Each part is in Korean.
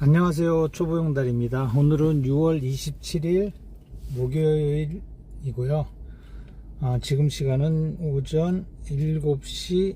안녕하세요, 초보용달입니다. 오늘은 6월 27일 목요일이고요. 지금 시간은 오전 7시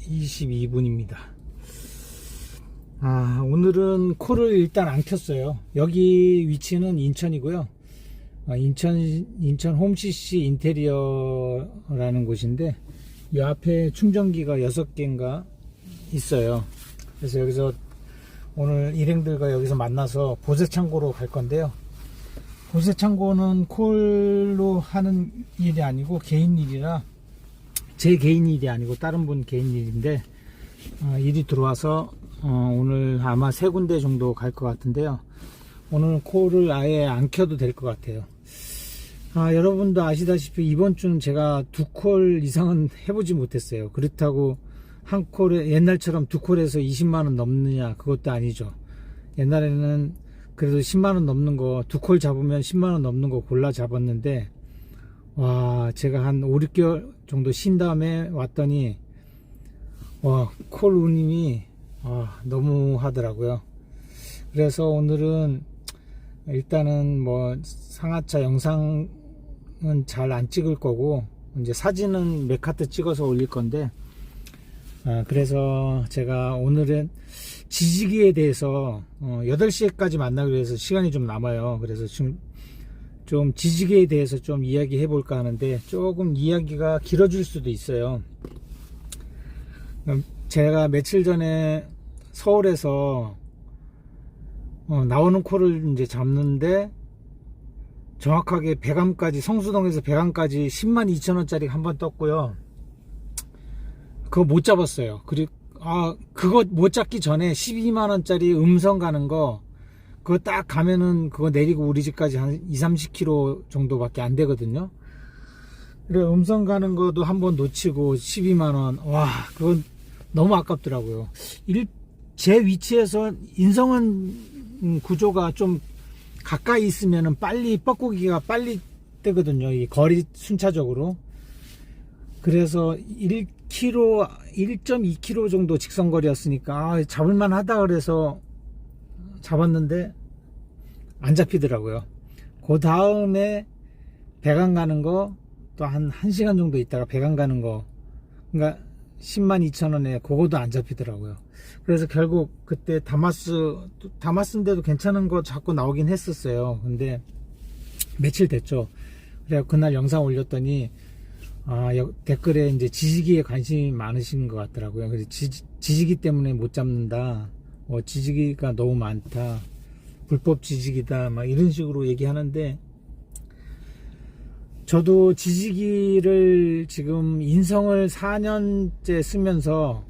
22분입니다. 오늘은 콜을 일단 안 켰어요. 여기 위치는 인천이고요. 인천 홈CC 인테리어라는 곳인데 이 앞에 충전기가 6개인가 있어요. 그래서 여기서 오늘 일행들과 여기서 만나서 보세창고로 갈 건데요. 보세창고는 콜로 하는 일이 아니고 개인 일이라, 제 개인 일이 아니고 다른 분 개인 일인데 일이 들어와서 오늘 아마 3군데 정도 갈 것 같은데요. 오늘 콜을 아예 안 켜도 될 것 같아요. 여러분도 아시다시피 이번 주는 제가 2콜 이상은 해보지 못했어요. 그렇다고 한 콜에 옛날처럼 2콜에서 20만원 넘느냐, 그것도 아니죠. 옛날에는 그래도 10만원 넘는 거, 2콜 잡으면 10만원 넘는 거 골라 잡았는데, 제가 한 5, 6개월 정도 쉰 다음에 왔더니 콜 운임이 너무 하더라고요. 그래서 오늘은 일단은 상하차 영상은 잘 안 찍을 거고, 이제 사진은 몇 카트 찍어서 올릴 건데, 그래서 제가 오늘은 지지기에 대해서 8시까지 만나기로 해서 시간이 좀 남아요. 그래서 지금 좀 지지기에 대해서 좀 이야기 해볼까 하는데 조금 이야기가 길어질 수도 있어요. 제가 며칠 전에 서울에서 나오는 콜을 이제 잡는데 정확하게 배감까지, 성수동에서 배감까지 102,000원짜리 한번 떴고요. 그거 못 잡았어요. 그리고 그거 못 잡기 전에 12만원짜리 음성 가는 거, 그거 딱 가면은 그거 내리고 우리 집까지 한 2-30km 정도밖에 안 되거든요. 그래, 음성 가는 거도 한번 놓치고 12만원. 그건 너무 아깝더라고요. 제 위치에서 인성은 구조가 좀 가까이 있으면은 빨리 뻐꾸기가 빨리 뜨거든요. 이 거리 순차적으로. 그래서 1.2km 정도 직선거리였으니까 잡을만 하다 그래서 잡았는데 안 잡히더라고요. 그 다음에 배관 가는 거 또 한 1시간 정도 있다가 배관 가는 거, 그러니까 102,000원에 그거도 안 잡히더라고요. 그래서 결국 그때 다마스인데도 괜찮은 거 자꾸 나오긴 했었어요. 근데 며칠 됐죠. 그래서 그날 영상 올렸더니 댓글에 이제 지지기에 관심이 많으신 것 같더라고요. 그래서 지지기 때문에 못 잡는다, 지지기가 너무 많다, 불법 지지기다, 막 이런 식으로 얘기하는데, 저도 지지기를 지금 인성을 4년째 쓰면서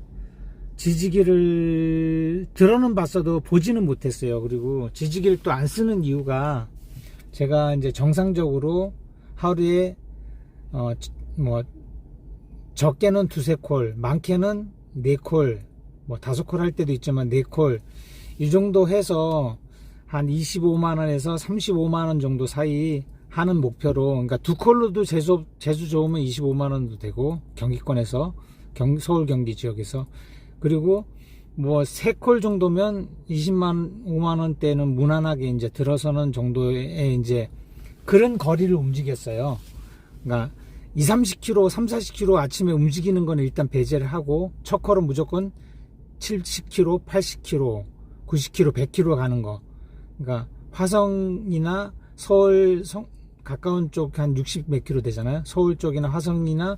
지지기를 들어는 봤어도 보지는 못했어요. 그리고 지지기를 또 안 쓰는 이유가, 제가 이제 정상적으로 하루에 적게는 2-3콜, 많게는 4콜, 5콜 할 때도 있지만 4콜, 이 정도 해서 한 25만원에서 35만원 정도 사이 하는 목표로, 그러니까 2콜로도 재수 좋으면 25만원도 되고, 경기권에서, 서울 경기 지역에서, 그리고 3콜 정도면 25만원대는 무난하게 이제 들어서는 정도의 이제 그런 거리를 움직였어요. 그러니까 20-30km, 30-40km 아침에 움직이는 건 일단 배제를 하고, 첫 콜은 무조건 70km, 80km, 90km, 100km 가는 거. 그러니까 화성이나 서울 가까운 쪽 한 60 몇 킬로 되잖아요. 서울 쪽이나 화성이나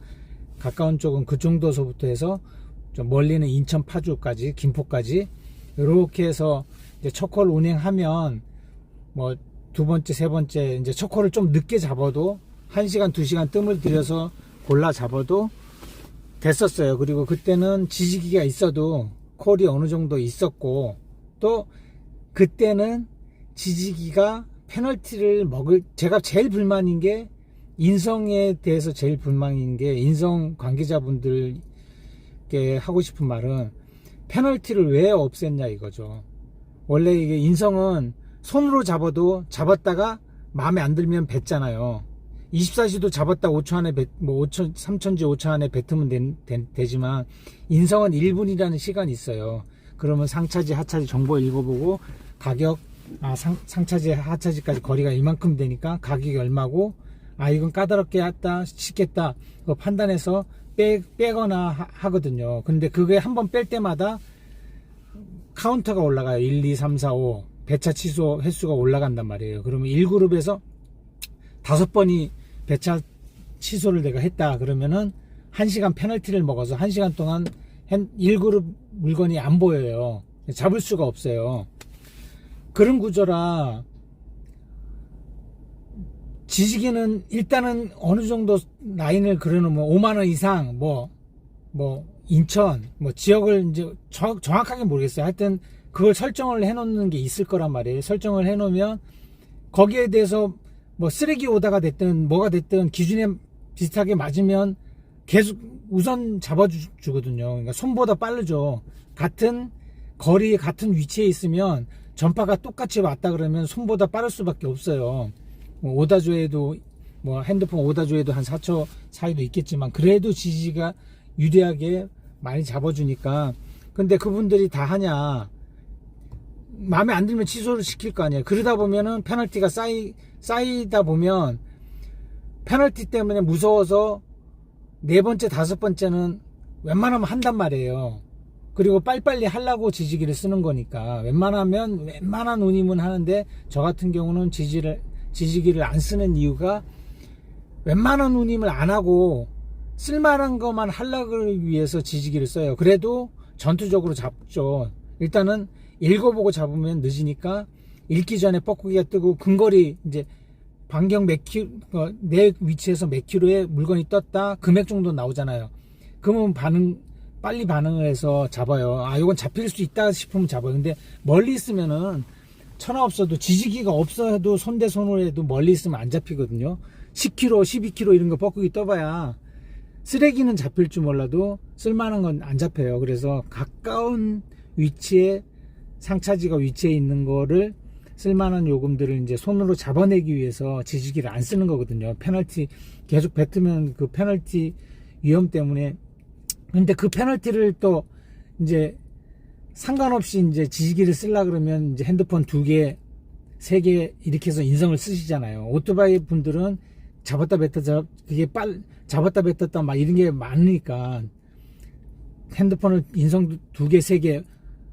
가까운 쪽은 그 정도서부터 해서 좀 멀리는 인천, 파주까지, 김포까지, 이렇게 해서 이제 첫 콜 운행하면 두 번째, 세 번째 이제 첫 콜을 좀 늦게 잡아도 1시간, 2시간 뜸을 들여서 골라 잡아도 됐었어요. 그리고 그때는 지지기가 있어도 콜이 어느 정도 있었고, 또 그때는 지지기가 페널티를 제가 제일 불만인 게, 인성에 대해서 제일 불만인 게, 인성 관계자분들께 하고 싶은 말은, 페널티를 왜 없앴냐 이거죠. 원래 이게 인성은 손으로 잡아도 잡았다가 마음에 안 들면 뱉잖아요. 24시도 잡았다 5초 안에 3천지 5초 안에 뱉으면 되지만, 인성은 1분이라는 시간이 있어요. 그러면 상차지 하차지 정보 읽어보고 가격, 상차지 하차지까지 거리가 이만큼 되니까 가격이 얼마고, 이건 까다롭게 했다 싶겠다 그거 판단해서 빼거나 하거든요. 근데 그게 한번 뺄 때마다 카운터가 올라가요. 1, 2, 3, 4, 5 배차 취소 횟수가 올라간단 말이에요. 그러면 1그룹에서 5번이 배차 취소를 내가 했다 그러면은 1시간 페널티를 먹어서 1시간 동안 1그룹 물건이 안 보여요. 잡을 수가 없어요. 그런 구조라 지지기는 일단은 어느 정도 라인을 그려놓으면 5만원 이상 뭐 인천 지역을 이제 정확하게 모르겠어요. 하여튼 그걸 설정을 해놓는 게 있을 거란 말이에요. 설정을 해놓으면 거기에 대해서 쓰레기 오다가 됐든 뭐가 됐든 기준에 비슷하게 맞으면 계속 우선 잡아주거든요. 그러니까 손보다 빠르죠. 같은 거리 같은 위치에 있으면 전파가 똑같이 왔다 그러면 손보다 빠를 수밖에 없어요. 오다조에도 핸드폰 오다조에도 한 4초 사이도 있겠지만 그래도 지지가 유리하게 많이 잡아주니까. 근데 그분들이 다 하냐, 마음에 안 들면 취소를 시킬 거 아니에요. 그러다 보면은 페널티가 쌓이다 보면 페널티 때문에 무서워서 4번째 5번째는 웬만하면 한단 말이에요. 그리고 빨리빨리 하려고 지지기를 쓰는 거니까 웬만한 운임은 하는데, 저 같은 경우는 지지기를 안 쓰는 이유가 웬만한 운임을 안 하고 쓸만한 것만 하려고 위해서 지지기를 써요. 그래도 전투적으로 잡죠. 일단은 읽어보고 잡으면 늦으니까 읽기 전에 뻐꾸기가 뜨고 근거리 이제 반경 몇 킬로, 내 위치에서 몇 킬로에 물건이 떴다 금액 정도 나오잖아요. 그러면 빨리 반응을 해서 잡아요. 이건 잡힐 수 있다 싶으면 잡아요. 근데 멀리 있으면은 천하 없어도 지지기가 없어도 손대손으로 해도 멀리 있으면 안 잡히거든요. 10km, 12km 이런 거 뻐꾸기 떠봐야 쓰레기는 잡힐 줄 몰라도 쓸만한 건 안 잡혀요. 그래서 가까운 위치에 상차지가 위치해 있는 거를 쓸만한 요금들을 이제 손으로 잡아내기 위해서 지지기를 안 쓰는 거거든요. 페널티 계속 뱉으면 그 페널티 위험 때문에. 근데 그 페널티를 또 이제 상관없이 이제 지지기를 쓰려 그러면 이제 핸드폰 2개, 3개 이렇게 해서 인성을 쓰시잖아요. 오토바이 분들은 잡았다 뱉었다, 잡았다 뱉었다 막 이런 게 많으니까 핸드폰을 인성 2개, 3개.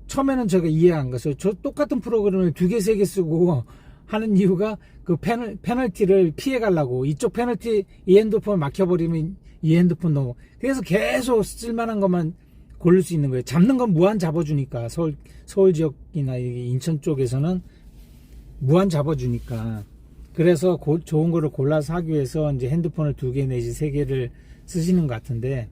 처음에는 제가 이해 안 갔어요. 저 똑같은 프로그램을 2개, 3개 쓰고 하는 이유가 그 페널티를 피해 가려고. 이쪽 페널티 이 핸드폰 막혀버리면 이 핸드폰 넘어. 그래서 계속 쓸만한 것만 고를 수 있는 거예요. 잡는 건 무한 잡아주니까. 서울 지역이나 인천 쪽에서는 무한 잡아주니까. 그래서 좋은 거를 골라서 하기 위해서 이제 핸드폰을 2개 내지 3개를 쓰시는 것 같은데,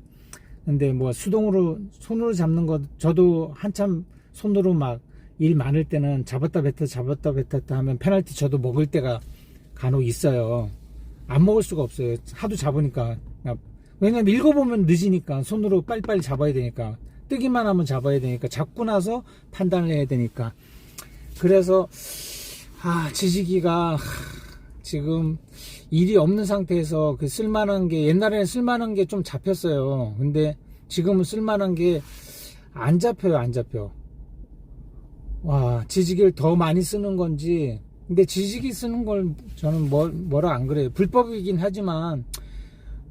근데 손으로 잡는 거, 저도 한참 손으로 막 일 많을 때는 잡았다 뱉었다 하면 페널티 저도 먹을 때가 간혹 있어요. 안 먹을 수가 없어요. 하도 잡으니까. 왜냐면 읽어보면 늦으니까. 손으로 빨리빨리 잡아야 되니까. 뜨기만 하면 잡아야 되니까. 잡고 나서 판단을 해야 되니까. 그래서 지지기가 지금 일이 없는 상태에서 그 쓸만한 게, 옛날에는 쓸만한 게 좀 잡혔어요. 근데 지금은 쓸만한 게 안 잡혀요. 안 잡혀. 지지기를 더 많이 쓰는 건지. 근데 지지기 쓰는 걸 저는 뭐라 안 그래요. 불법이긴 하지만,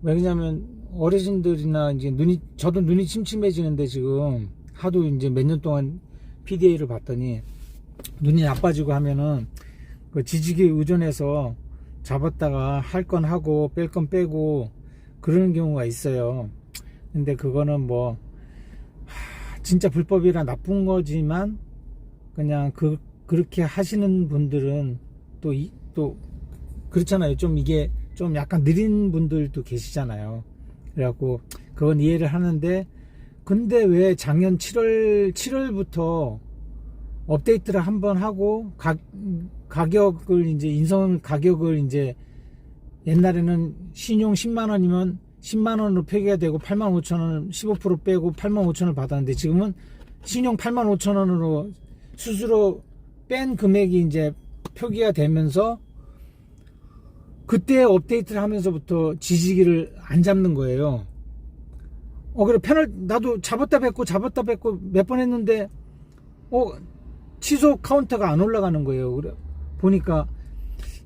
왜냐면 어르신들이나 이제 저도 눈이 침침해지는데 지금 하도 이제 몇 년 동안 PDA를 봤더니 눈이 나빠지고 하면은 그 지지기 의존해서 잡았다가 할 건 하고 뺄 건 빼고 그러는 경우가 있어요. 근데 그거는 진짜 불법이라 나쁜 거지만, 그냥 그렇게 하시는 분들은 또 그렇잖아요. 좀 이게 좀 약간 느린 분들도 계시잖아요. 그래갖고 그건 이해를 하는데, 근데 왜 작년 7월부터 업데이트를 한번 하고 가격을 이제 인성 가격을 이제 옛날에는 신용 10만원이면 10만원으로 표기가 되고 85,000원 15% 빼고 85,000원을 받았는데, 지금은 신용 85,000원으로 스스로 뺀 금액이 이제 표기가 되면서 그때 업데이트를 하면서부터 지지기를 안 잡는 거예요. 그래 나도 잡았다 뱉고 몇 번 했는데 취소 카운터가 안 올라가는 거예요. 그래 보니까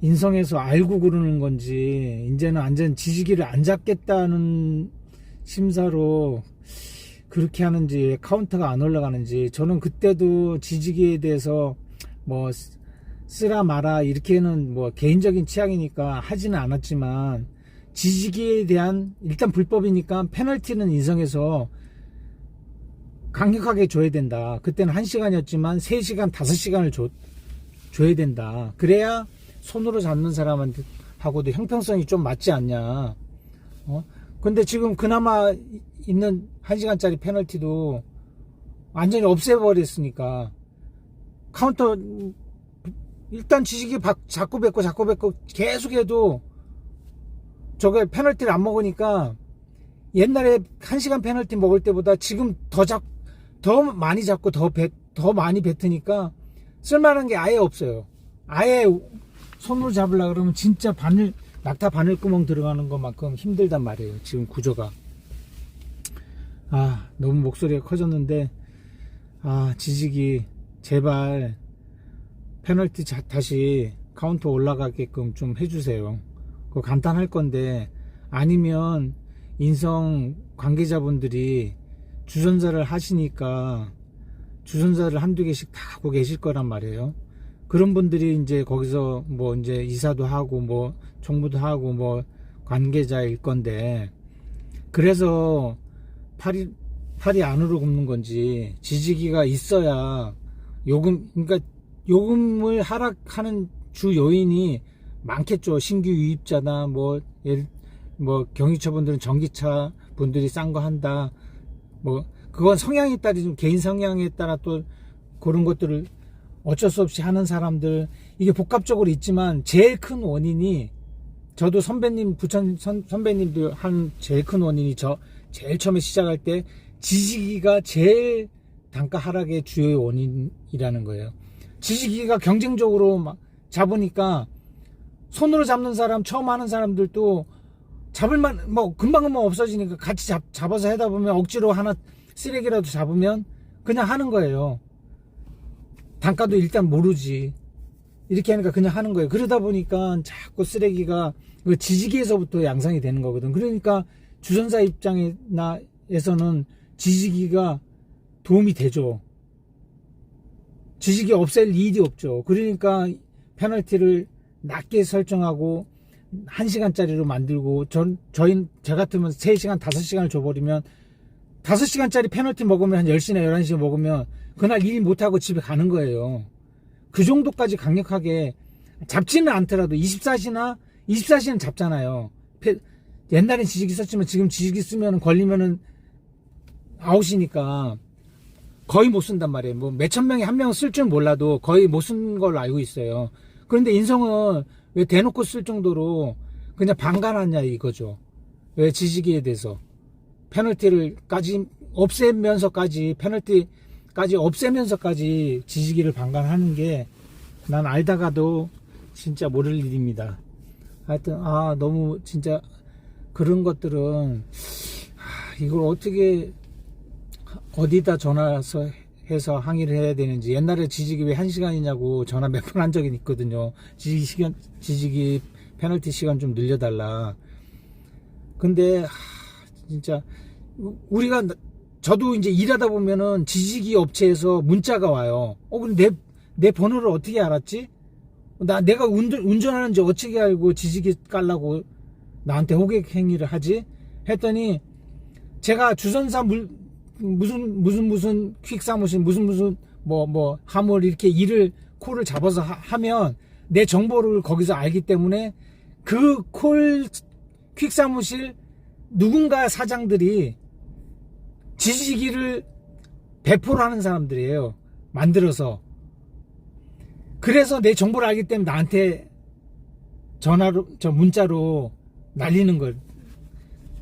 인성에서 알고 그러는 건지 이제는 완전 지지기를 안 잡겠다는 심사로 그렇게 하는지 카운터가 안 올라가는지. 저는 그때도 지지기에 대해서 뭐 쓰라 마라 이렇게는 뭐 개인적인 취향이니까 하지는 않았지만, 지지기에 대한 일단 불법이니까 페널티는 인성에서 강력하게 줘야 된다. 그때는 1시간이었지만 3시간 5시간을 줘야 된다. 그래야 손으로 잡는 사람한테 하고도 형평성이 좀 맞지 않냐. 근데 지금 그나마 있는 1시간짜리 페널티도 완전히 없애버렸으니까, 카운터 일단 지지기 자꾸 뱉고 계속 해도 저게 페널티를 안 먹으니까, 옛날에 1시간 페널티 먹을 때보다 지금 더 많이 잡고 더 많이 뱉으니까 쓸만한 게 아예 없어요. 아예 손으로 잡으려고 그러면 진짜 낙타 바늘구멍 들어가는 것만큼 힘들단 말이에요. 지금 구조가. 너무 목소리가 커졌는데, 지지기 제발 페널티 다시 카운터 올라가게끔 좀 해주세요. 그거 간단할 건데, 아니면 인성 관계자분들이 주전자를 하시니까 주전자를 한두 개씩 다 하고 계실 거란 말이에요. 그런 분들이 이제 거기서 뭐 이제 이사도 하고 뭐 총무도 하고 뭐 관계자일 건데, 그래서 팔이 안으로 굽는 건지, 지지기가 있어야 그러니까 요금을 하락하는 주 요인이 많겠죠. 신규 유입자나 뭐 경유차 분들은 전기차 분들이 싼 거 한다. 뭐 그건 성향에 따라, 좀 개인 성향에 따라 또 그런 것들을 어쩔 수 없이 하는 사람들, 이게 복합적으로 있지만, 제일 큰 원인이, 저도 부천 선배님도 한 제일 큰 원인이, 제일 처음에 시작할 때 지지기가 제일 단가 하락의 주요 원인이라는 거예요. 지지기가 경쟁적으로 막 잡으니까 손으로 잡는 사람, 처음 하는 사람들도 잡을만, 뭐 금방 없어지니까 같이 잡아서 하다 보면, 억지로 하나 쓰레기라도 잡으면 그냥 하는 거예요. 단가도 일단 모르지. 이렇게 하니까 그냥 하는 거예요. 그러다 보니까 자꾸 쓰레기가 지지기에서부터 양상이 되는 거거든. 그러니까 주전자 입장에서는 지지기가 도움이 되죠. 지지기 없앨 일이 없죠. 그러니까 페널티를 낮게 설정하고 1시간짜리로 만들고, 저 같으면 3시간 5시간을 줘버리면, 5시간짜리 페널티 먹으면 한 10시나 11시에 먹으면 그날 일 못하고 집에 가는 거예요. 그 정도까지 강력하게 잡지는 않더라도 24시는 잡잖아요. 옛날엔 지지기 썼지만 지금 지지기 쓰면 걸리면은 아웃이니까 거의 못 쓴단 말이에요. 뭐 몇천 명이 한 명은 쓸 줄 몰라도 거의 못 쓴 걸로 알고 있어요. 그런데 인성은 왜 대놓고 쓸 정도로 그냥 방관하냐 이거죠. 왜 지지기에 대해서 페널티를까지 없애면서까지, 페널티까지 없애면서까지 지지기를 방관하는 게, 난 알다가도 진짜 모를 일입니다. 하여튼 너무 진짜 그런 것들은 이걸 어떻게 어디다 전화해서 항의를 해야 되는지. 옛날에 지지기 왜 1시간이냐고 전화 몇 번 한 적이 있거든요. 지지기 페널티 시간 좀 늘려달라. 근데 진짜 저도 이제 일하다 보면은 지지기 업체에서 문자가 와요. 근데 내 번호를 어떻게 알았지? 내가 운전하는지 어떻게 알고 지지기 깔라고 나한테 호객 행위를 하지? 했더니, 제가 주전사 무슨 퀵 사무실 무슨 화물 이렇게 콜을 잡아서 하면 내 정보를 거기서 알기 때문에, 그 퀵 사무실 누군가 사장들이 지지기를 배포를 하는 사람들이에요. 만들어서. 그래서 내 정보를 알기 때문에 나한테 문자로 날리는 걸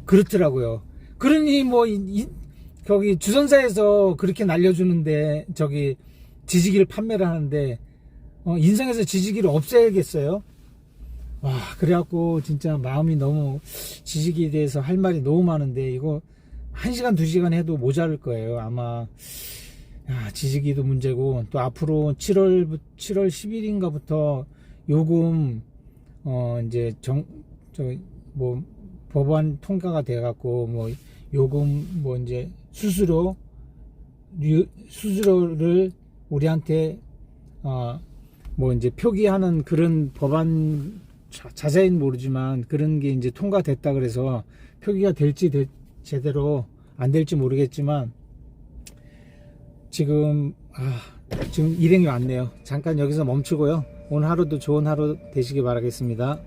그렇더라고요. 그러니 거기 주전사에서 그렇게 날려주는데, 지지기를 판매를 하는데, 인성에서 지지기를 없애야겠어요? 그래갖고 진짜 마음이 너무, 지지기에 대해서 할 말이 너무 많은데, 이거 1시간 2시간 해도 모자랄 거예요. 아마 야, 지지기도 문제고, 또 앞으로 7월 10일인가부터 요금, 이제 뭐, 법안 통과가 돼갖고, 뭐, 요금, 뭐, 이제, 수수료를 우리한테, 뭐, 이제 표기하는 그런 법안, 자세히는 모르지만, 그런 게 이제 통과됐다 그래서, 표기가 될지 제대로 안 될지 모르겠지만, 지금 일행이 왔네요. 잠깐 여기서 멈추고요. 오늘 하루도 좋은 하루 되시기 바라겠습니다.